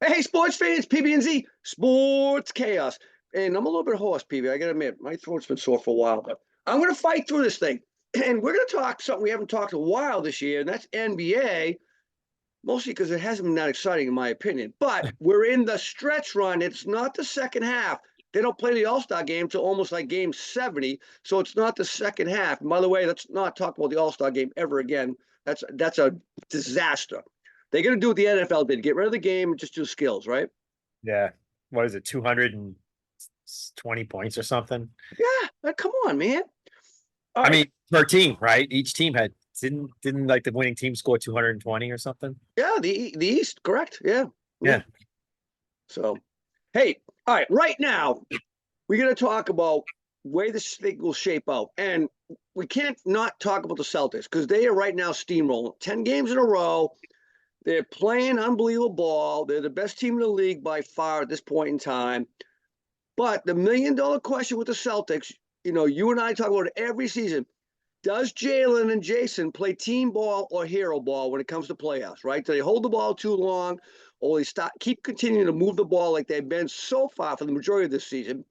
Hey, sports fans, PB&Z, Sports Chaos. And I'm a little bit hoarse, PB. I got to admit, my throat's been sore for a while, but I'm going to fight through this thing. And we're going to talk something we haven't talked a while this year, and that's NBA, mostly because it hasn't been that exciting, in my opinion. But we're in the stretch run. It's not the second half. They don't play the All-Star game until almost like game 70, so it's not the second half. And by the way, let's not talk about the All-Star game ever again. That's a disaster. They're going to do what the NFL did, get rid of the game and just do skills, right? Yeah. What is it? 220 points or something? Yeah, like, come on, man. All I right. mean, per team, right? Each team had didn't like the winning team score 220 or something? Yeah, the East, correct. Yeah. Yeah. So, hey, all right, right now, we're going to talk about where this thing will shape out. And we can't not talk about the Celtics because they are right now steamrolling 10 games in a row. They're playing unbelievable ball. They're the best team in the league by far at this point in time. But the $1 million question with the Celtics, you and I talk about it every season. Does Jalen and Jason play team ball or hero ball when it comes to playoffs, right? Do they hold the ball too long or they keep continuing to move the ball like they've been so far for the majority of this season?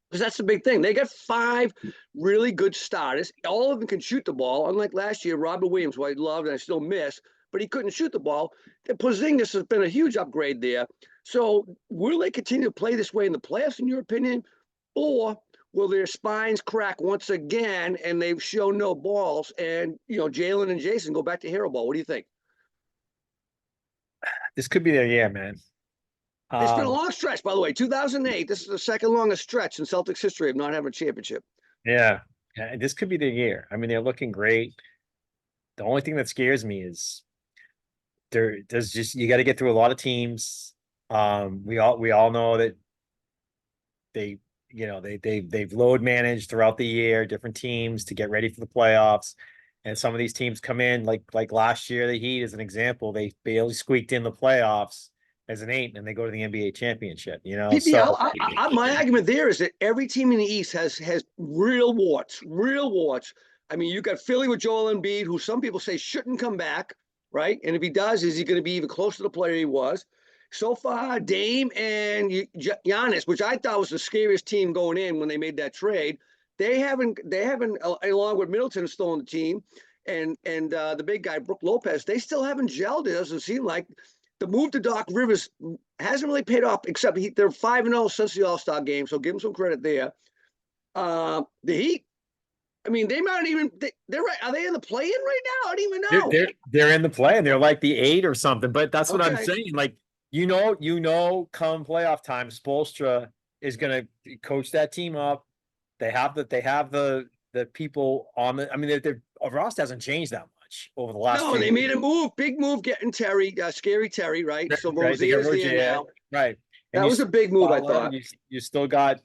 Because that's the big thing. They got 5 really good starters. All of them can shoot the ball. Unlike last year, Robert Williams, who I loved and I still miss, but he couldn't shoot the ball. And Porzingis has been a huge upgrade there. So will they continue to play this way in the playoffs, in your opinion? Or will their spines crack once again and they've shown no balls and, Jalen and Jason go back to hero ball? What do you think? This could be their year, man. It's been a long stretch, by the way. 2008, this is the second longest stretch in Celtics history of not having a championship. Yeah. Yeah, this could be their year. I mean, they're looking great. The only thing that scares me is there's just you got to get through a lot of teams. We all know that they've load managed throughout the year, different teams to get ready for the playoffs. And some of these teams come in like last year, the Heat as an example, they barely squeaked in the playoffs as an 8 and they go to the NBA championship, PB, So my argument there is that every team in the East has real warts, real warts. I mean, you got Philly with Joel Embiid, who some people say shouldn't come back, right? And if he does, is he going to be even closer to the player he was? So far, Dame and Giannis, which I thought was the scariest team going in when they made that trade, they haven't, along with Middleton still on the team, and the big guy Brook Lopez, they still haven't gelled. It doesn't seem like the move to Doc Rivers hasn't really paid off. Except they're 5-0 since the All-Star game, so give them some credit there. The Heat, I mean, they might even they're right. Are they in the play-in right now? I don't even know. they're in the play and they're like the 8 or something. But that's what I'm Okay. saying. Like, come playoff time, Spoelstra is going to coach that team up. They have the people on the. I mean, their roster hasn't changed that much over the last No, few they years. made a move, big move, getting Terry, scary Terry, right? So Right, they get Rozier's there Rozier, now. right? And That you was a still big move, I Butler, thought. you still got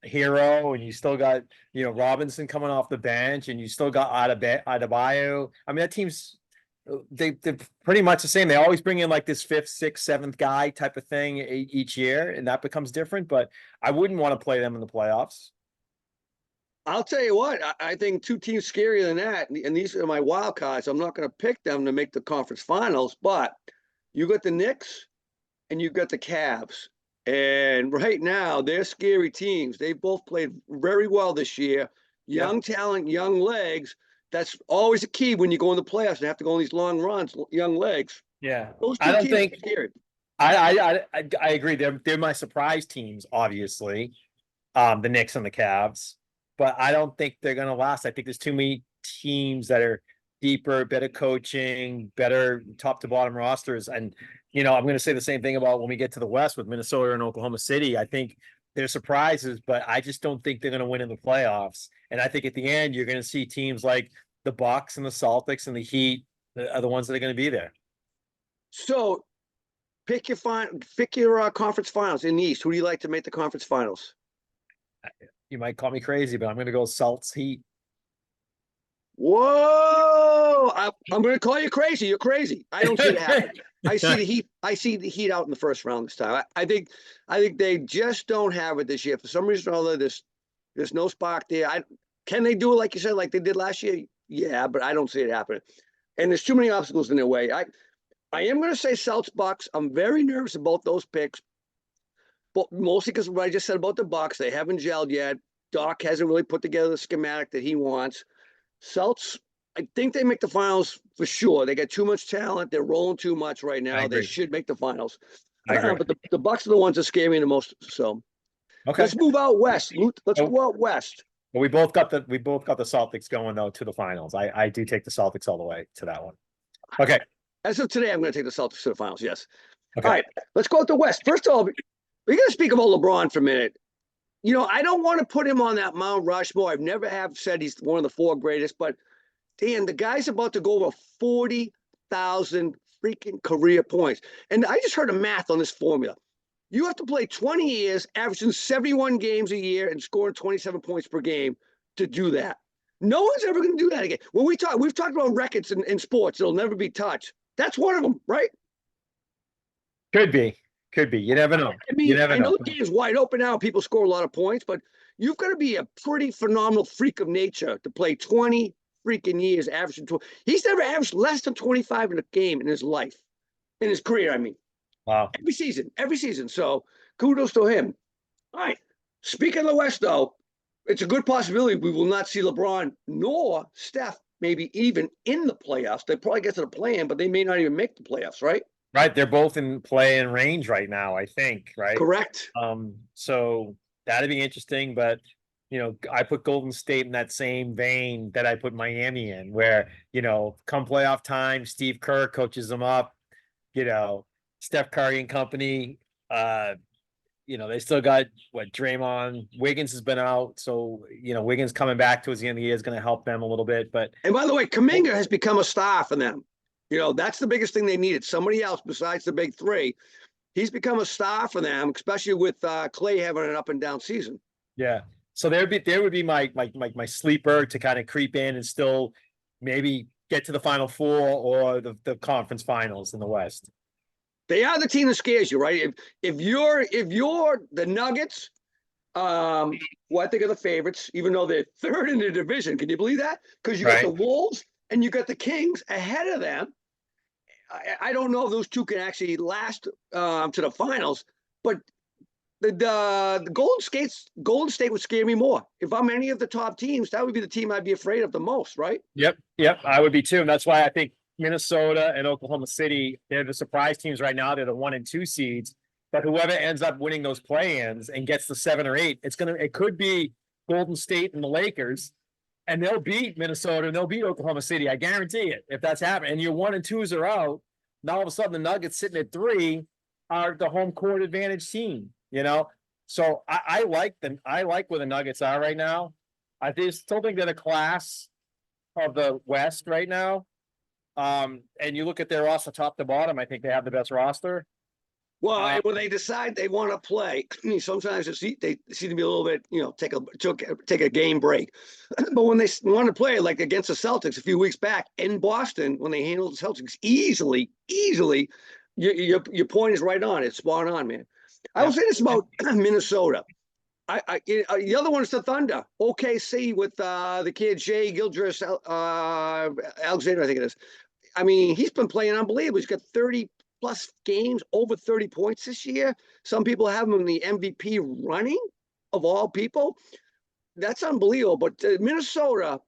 Hero, and you still got Robinson coming off the bench, and you still got Adebayo. I mean, that team's they're pretty much the same. They always bring in like this 5th, 6th, 7th guy type of thing each year, and that becomes different. But I wouldn't want to play them in the playoffs. I'll tell you what, I think 2 teams scarier than that, and these are my wild cards. I'm not going to pick them to make the conference finals, but you got the Knicks and you got the Cavs. And right now, they're scary teams. They both played very well this year. Yep. Young talent, young legs. That's always a key when you go in the playoffs and have to go on these long runs, young legs. Yeah, Those I 2 don't teams think are scary. I agree. They're my surprise teams, obviously. The Knicks and the Cavs, but I don't think they're going to last. I think there's too many teams that are deeper, better coaching, better top to bottom rosters. And, I'm going to say the same thing about when we get to the West with Minnesota and Oklahoma City. I think they're surprises, but I just don't think they're going to win in the playoffs. And I think at the end, you're going to see teams like the Bucks and the Celtics and the Heat are the ones that are going to be there. So pick your conference finals in the East. Who do you like to make the conference finals? You might call me crazy, but I'm going to go Celtics Heat. Whoa! I'm going to call you crazy. You're crazy. I don't see it happen. I see the Heat. I see the Heat out in the first round this time. I think they just don't have it this year for some reason or other. There's no spark there. Can they do it like you said, like they did last year? Yeah, but I don't see it happening. And there's too many obstacles in their way. I am going to say Celtics Bucks. I'm very nervous about those picks, but mostly because what I just said about the Bucks, they haven't gelled yet. Doc hasn't really put together the schematic that he wants. Celtics, I think they make the finals for sure. They got too much talent. They're rolling too much right I now. They agree. should make the finals. I agree. But the Bucks are the ones that scare me the most. So Okay. let's move out west. Let's Oh. go out west. But we both got the Celtics going though to the finals. I do take the Celtics all the way to that one. Okay. As of today, I'm going to take the Celtics to the finals. Yes. Okay. All right. Let's go out the west. First of all, we're going to speak about LeBron for a minute. You know, I don't want to put him on that Mount Rushmore. I've never have said he's one of the 4 greatest, but Dan, the guy's about to go over 40,000 freaking career points. And I just heard a math on this formula. You have to play 20 years, averaging 71 games a year and scoring 27 points per game to do that. No one's ever going to do that again. When we've talked about records in sports, it'll never be touched. That's one of them, right? Could be. You never know. I mean, I know the game's wide open now. People score a lot of points, but you've got to be a pretty phenomenal freak of nature to play 20 freaking years, averaging 20. He's never averaged less than 25 in a game in his life, in his career, I mean. Wow. Every season. So kudos to him. All right. Speaking of the West, though, it's a good possibility we will not see LeBron nor Steph maybe even in the playoffs. They probably get to the play-in, but they may not even make the playoffs, right? Right. They're both in play and range right now, I think, right? Correct. So that'd be interesting, but I put Golden State in that same vein that I put Miami in, where, come playoff time, Steve Kerr coaches them up, Steph Curry and company, they still got Draymond, Wiggins has been out. So, Wiggins coming back towards the end of the year is going to help them a little bit, and by the way, Kuminga has become a star for them. That's the biggest thing they needed. Somebody else besides the big 3. He's become a star for them, especially with Clay having an up and down season. Yeah. So there would be my sleeper to kind of creep in and still maybe get to the Final Four or the conference finals in the West. They are the team that scares you, right? If you're the Nuggets, who I think are the favorites, even though they're 3rd in the division. Can you believe that? Because you got the Wolves and you got the Kings ahead of them. I don't know if those two can actually last to the finals, but the Golden State would scare me more. If I'm any of the top teams, that would be the team I'd be afraid of the most, right? Yep, I would be too. And that's why I think Minnesota and Oklahoma City, they're the surprise teams right now. They're the 1 and 2 seeds. But whoever ends up winning those play-ins and gets the 7 or 8, it could be Golden State and the Lakers, and they'll beat Minnesota and they'll beat Oklahoma City. I guarantee it. If that's happening, and your 1 and 2s are out, now all of a sudden the Nuggets sitting at 3 are the home court advantage team. So I like where the Nuggets are right now. I still think they're the class of the West right now. And you look at their roster top to bottom, I think they have the best roster. Well, when they decide they want to play, sometimes they seem to be a little bit, take a game break. But when they want to play, like against the Celtics a few weeks back in Boston, when they handled the Celtics easily, your point is right on. It's spot on, man. I will say this about Minnesota. The other one is the Thunder. OKC with the kid Shai Gilgeous Alexander, I think it is. I mean, he's been playing unbelievable. He's got 30 plus games, over 30 points this year. Some people have him in the MVP running of all people. That's unbelievable. But Minnesota,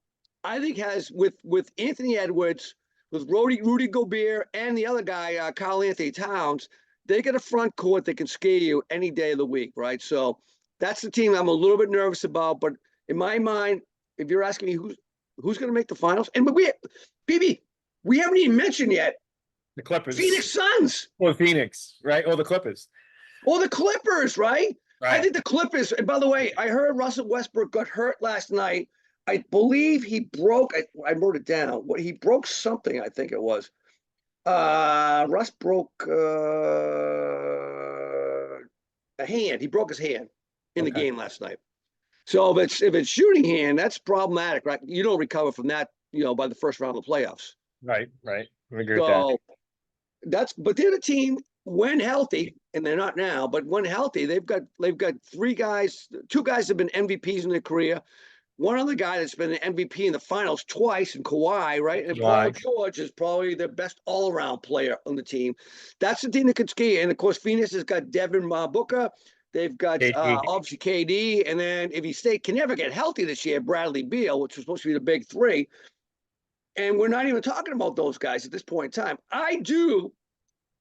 I think, has with Anthony Edwards, with Rudy Gobert, and the other guy, Karl Anthony Towns, they get a front court that can scare you any day of the week, right? So that's the team I'm a little bit nervous about. But in my mind, if you're asking me who's going to make the finals, and we haven't even mentioned yet the Clippers, Phoenix Suns, or Phoenix, right? Or the Clippers, right? I think the Clippers. And by the way, I heard Russell Westbrook got hurt last night. I believe he broke. I wrote it down. He broke something. I think it was. Russ broke a hand. He broke his hand in the game last night. So if it's shooting hand, that's problematic, right? You don't recover from that, by the first round of the playoffs. Right. I agree with that. But they're the team when healthy, and they're not now, but when healthy, they've got 2 guys have been MVPs in their career. one other guy that's been an MVP in the finals twice in Kawhi, right? And Paul Kawhi. George is probably the best all-around player on the team. That's the team that could ski. And of course, Phoenix has got Devin Booker. They've got KD. obviously KD, and then if he can never get healthy this year, Bradley Beal, which was supposed to be the big three. And we're not even talking about those guys at this point in time. I do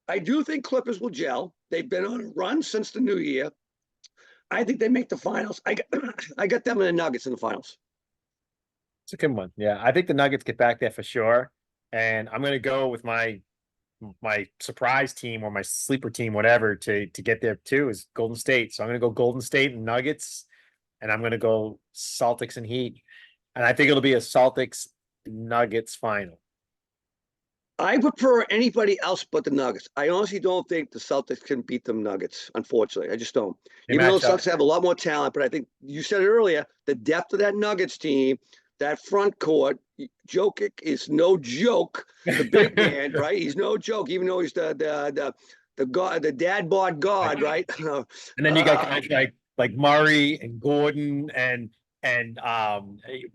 think Clippers will gel. They've been on a run since the new year. I think they make the finals. I got them and the Nuggets in the finals. It's a good one. Yeah, I think the Nuggets get back there for sure. And I'm going to go with my surprise team or my sleeper team, whatever, to get there too, is Golden State. So I'm going to go Golden State and Nuggets, and I'm going to go Celtics and Heat. And I think it'll be a Celtics Nuggets final. I prefer anybody else but the Nuggets. I honestly don't think the Celtics can beat them Nuggets, unfortunately. I just don't. Even though the Celtics have a lot more talent, but I think you said it earlier, the depth of that Nuggets team, that front court, Jokic is no joke. The big man, right? He's no joke, even though he's the god, the dad bod god, right? And then you got guys like Murray and Gordon and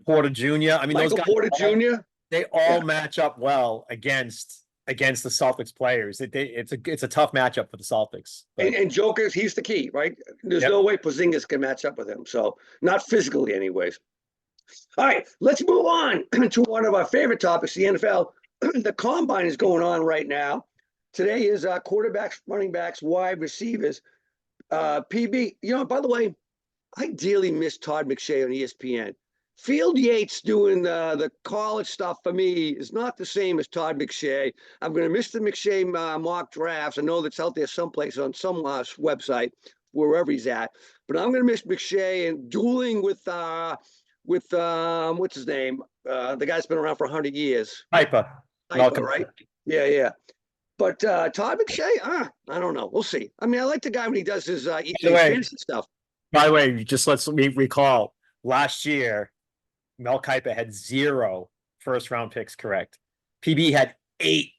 Porter Jr. I mean, Michael those guys Porter Jr. They all match up well against the Celtics players. It's a tough matchup for the Celtics. And Jokic, he's the key, right? There's no way Porzingis can match up with him. So not physically, anyways. All right, let's move on to one of our favorite topics, the NFL. The combine is going on right now. Today is quarterbacks, running backs, wide receivers. PB, by the way, I dearly miss Todd McShay on ESPN. Field Yates doing the college stuff for me is not the same as Todd McShay. I'm going to miss the McShay mock drafts. I know that's out there someplace on some website, wherever he's at. But I'm going to miss McShay and dueling with what's his name? The guy's been around for 100 years. Piper, right? Yeah. But Todd McShay, I don't know. We'll see. I mean, I like the guy when he does his fantasy stuff. By the way, just let's recall last year, Mel Kiper had 0 first-round picks correct. PB had 8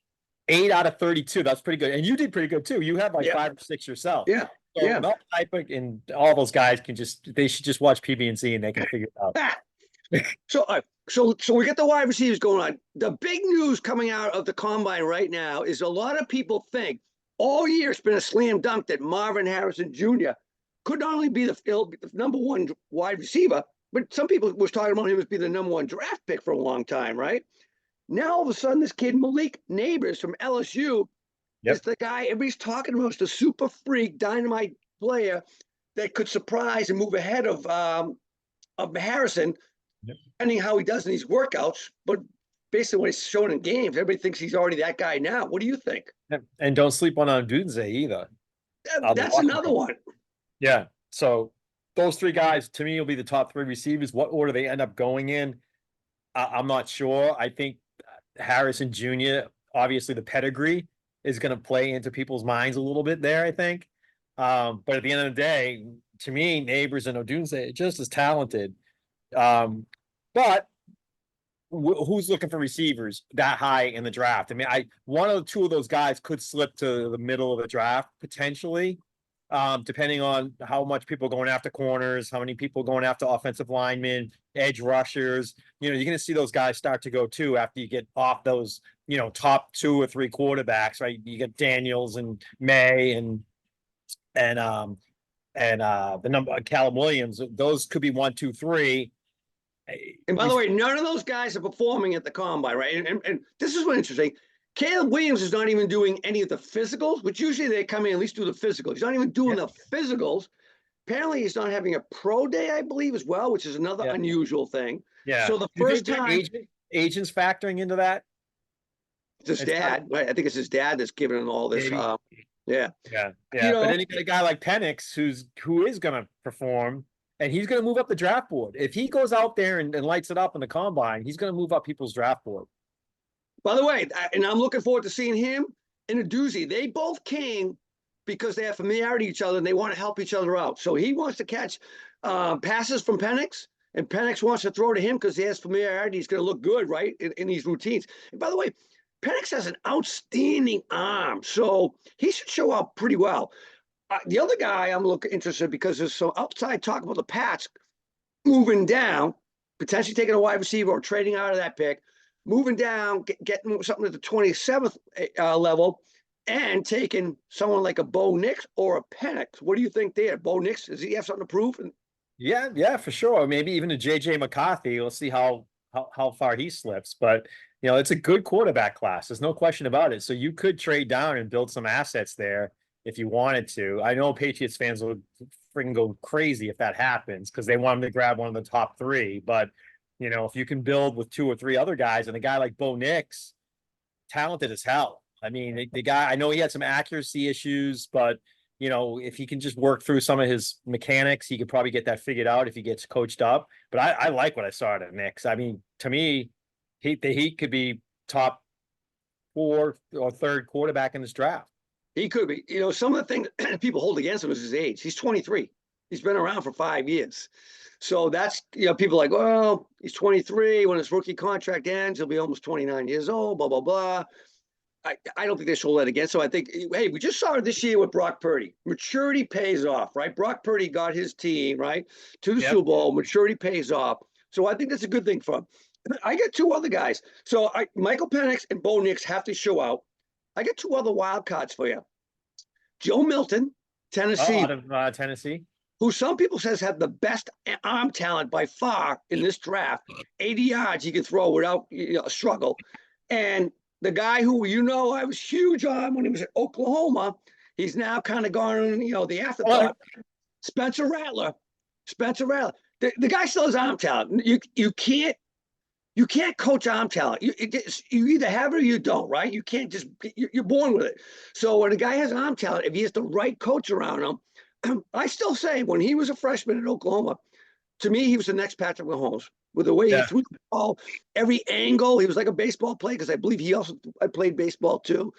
out of 32. That's pretty good. And you did pretty good, too. You had 5 or 6 yourself. Yeah. So Mel Kiper and all those guys they should just watch PB and C and they can figure it out. So we get the wide receivers going on. The big news coming out of the combine right now is a lot of people think all year it's been a slam dunk that Marvin Harrison Jr. could not only be the number one wide receiver, but some people was talking about him as being the number one draft pick for a long time, right? Now all of a sudden, this kid Malik Neighbors from LSU is the guy everybody's talking about. It's the super freak, dynamite player that could surprise and move ahead of Harrison, depending how he does in these workouts. But basically, when he's shown in games, everybody thinks he's already that guy now. What do you think? And don't sleep on Odunze either. That's another one. Yeah. So those 3 guys, to me, will be the top 3 receivers. What order they end up going in, I'm not sure. I think Harrison Jr., obviously the pedigree is going to play into people's minds a little bit there, I think. But at the end of the day, to me, Neighbors and Odunze are just as talented. But who's looking for receivers that high in the draft? I mean, one or 2 of those guys could slip to the middle of the draft, potentially. Depending on how much people are going after corners, how many people are going after offensive linemen, edge rushers. You're going to see those guys start to go too after you get off those, top 2 or 3 quarterbacks, right? You get Daniels and May and the number Callum Williams. Those could be 1, 2, 3. And by the way, none of those guys are performing at the combine, right? And this is what's interesting. Caleb Williams is not even doing any of the physicals, which usually they come in at least do the physicals. He's not even doing the physicals. Apparently, he's not having a pro day, I believe, as well, which is another unusual thing. Yeah. So the first time agents factoring into that. It's his dad, right? I think it's his dad that's giving him all this. Yeah. But then you got a guy like Penix who is going to perform, and he's going to move up the draft board. If he goes out there and lights it up in the combine, he's going to move up people's draft board. By the way, and I'm looking forward to seeing him and a doozy. They both came because they have familiarity with each other and they want to help each other out. So he wants to catch passes from Penix, and Penix wants to throw to him because he has familiarity. He's going to look good, right, in these routines. And by the way, Penix has an outstanding arm, so he should show up pretty well. The other guy I'm looking interested because there's some outside talk about the Pats moving down. potentially taking a wide receiver or trading out of that pick, moving down, getting something at the 27th level, and taking someone like a Bo Nix or a Penix. What do you think there? Bo Nix, does he have something to prove? Yeah, for sure. Maybe even a JJ McCarthy. We'll see how far he slips. But it's a good quarterback class. There's no question about it. So you could trade down and build some assets there if you wanted to. I know Patriots fans will freaking go crazy if that happens because they want him to grab one of the top three. But if you can build with two or three other guys, and a guy like Bo Nix, talented as hell. I mean, the guy, I know he had some accuracy issues, but if he can just work through some of his mechanics, he could probably get that figured out if he gets coached up. But I like what I saw at Nix. I mean, to me, he could be top 4 or 3rd quarterback in this draft. He could be. Some of the things that people hold against him is his age. He's 23. He's been around for 5 years. So that's, people like, well, he's 23. When his rookie contract ends, he'll be almost 29 years old, blah, blah, blah. I don't think they should hold that again. So I think, hey, we just saw it this year with Brock Purdy. Maturity pays off, right? Brock Purdy got his team, right, to the Super Bowl. Maturity pays off. So I think that's a good thing for him. I got 2 other guys. So Michael Penix and Bo Nix have to show out. I got 2 other wild cards for you. Joe Milton, Tennessee. Out of Tennessee. Who some people says have the best arm talent by far in this draft. 80 yards he can throw without a struggle. And the guy who I was huge on when he was at Oklahoma, he's now kind of gone, the afterthought. Spencer Rattler. The guy still has arm talent. You can't coach arm talent. You either have it or you don't, right? You can't just, you're born with it. So when a guy has arm talent, if he has the right coach around him, I still say when he was a freshman at Oklahoma, to me, he was the next Patrick Mahomes. With the way he threw the ball, every angle, he was like a baseball player because I believe I played baseball too.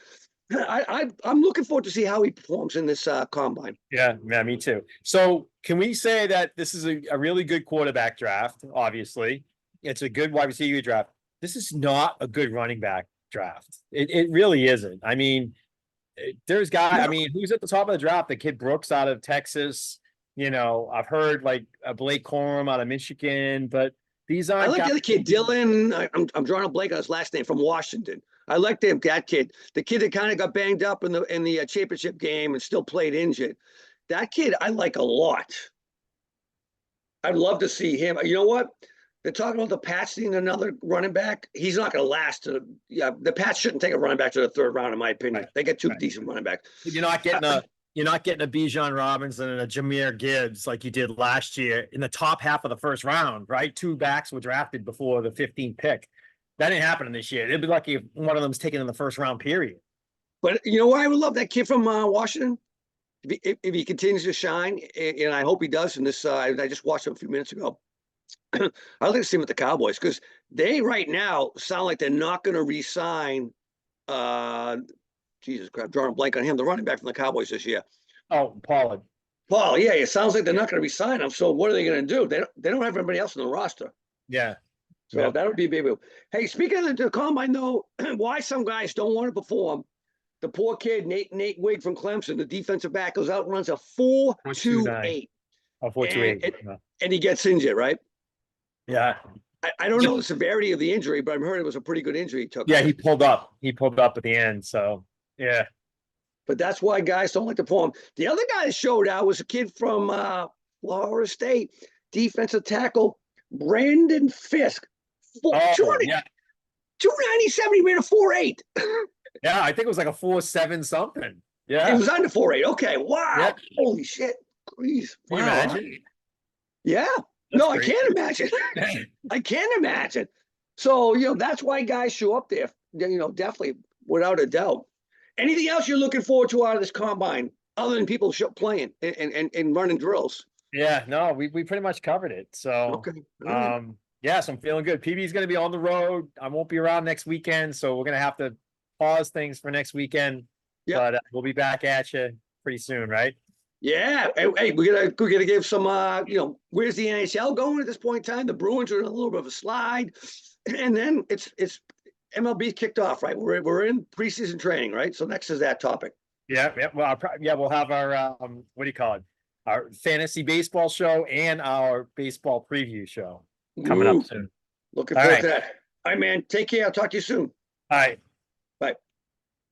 I'm looking forward to see how he performs in this combine. Yeah, me too. So can we say that this is a really good quarterback draft? Obviously, it's a good wide receiver draft. This is not a good running back draft. It really isn't. I mean, there's guys. No. I mean, who's at the top of the draft? The kid Brooks out of Texas. I've heard like a Blake Corum out of Michigan, but these aren't. I like the other kid, Dylan. I'm drawing a blank on his last name, from Washington. I like that kid. The kid that kind of got banged up in the championship game and still played injured. That kid I like a lot. I'd love to see him. You know what? They're talking about the Pats needing another running back. He's not going to last. The Pats shouldn't take a running back to the 3rd round, in my opinion. Right. They get 2 decent running backs. You're not getting a Bijan Robinson and a Jahmyr Gibbs like you did last year in the top half of the 1st round, right? 2 backs were drafted before the 15th pick. That ain't happening this year. It'd be lucky if one of them's taken in the 1st round, period. But you know what? I would love that kid from Washington. If he continues to shine, and I hope he does in this. I just watched him a few minutes ago. I'd like to see him with the Cowboys because they right now sound like they're not going to re-sign. Jesus Christ, drawing a blank on him, the running back from the Cowboys this year. Oh, Pollard. Yeah, it sounds like they're not going to re-sign him. So what are they going to do? They don't have anybody else on the roster. Yeah. So that would be a big move. Hey, speaking of the combine, though, why some guys don't want to perform. The poor kid, Nate Wigg from Clemson, the defensive back, goes out and runs a 4.28. A 4.28. And he gets injured, right? Yeah. I don't know the severity of the injury, but I've heard it was a pretty good injury he took. Yeah, he pulled up. He pulled up at the end. So, yeah. But that's why guys don't like to perform. The other guy that showed out was a kid from Florida State, defensive tackle, Brandon Fisk. 297, he ran a 4.8. Yeah, I think it was like a 4.7 something. Yeah. It was under 4.8. Okay, wow. Yeah. Holy shit. Please. Can you imagine? Yeah. That's no, crazy. I can't imagine. I can't imagine. So, that's why guys show up there, definitely, without a doubt. Anything else you're looking forward to out of this combine, other than people playing and running drills? Yeah, no, we pretty much covered it. So, okay. Yeah, so I'm feeling good. PB's going to be on the road. I won't be around next weekend, so we're going to have to pause things for next weekend. Yeah, but we'll be back at you pretty soon, right? Yeah. Hey, we're gonna give some. Where's the NHL going at this point in time? The Bruins are in a little bit of a slide, and then it's MLB kicked off, right? We're in preseason training, right? So next is that topic. Yeah. Well, we'll have our what do you call it? Our fantasy baseball show and our baseball preview show. coming Ooh, up soon. looking All forward right. to that. All right, man. Take care. I'll talk to you soon. All right.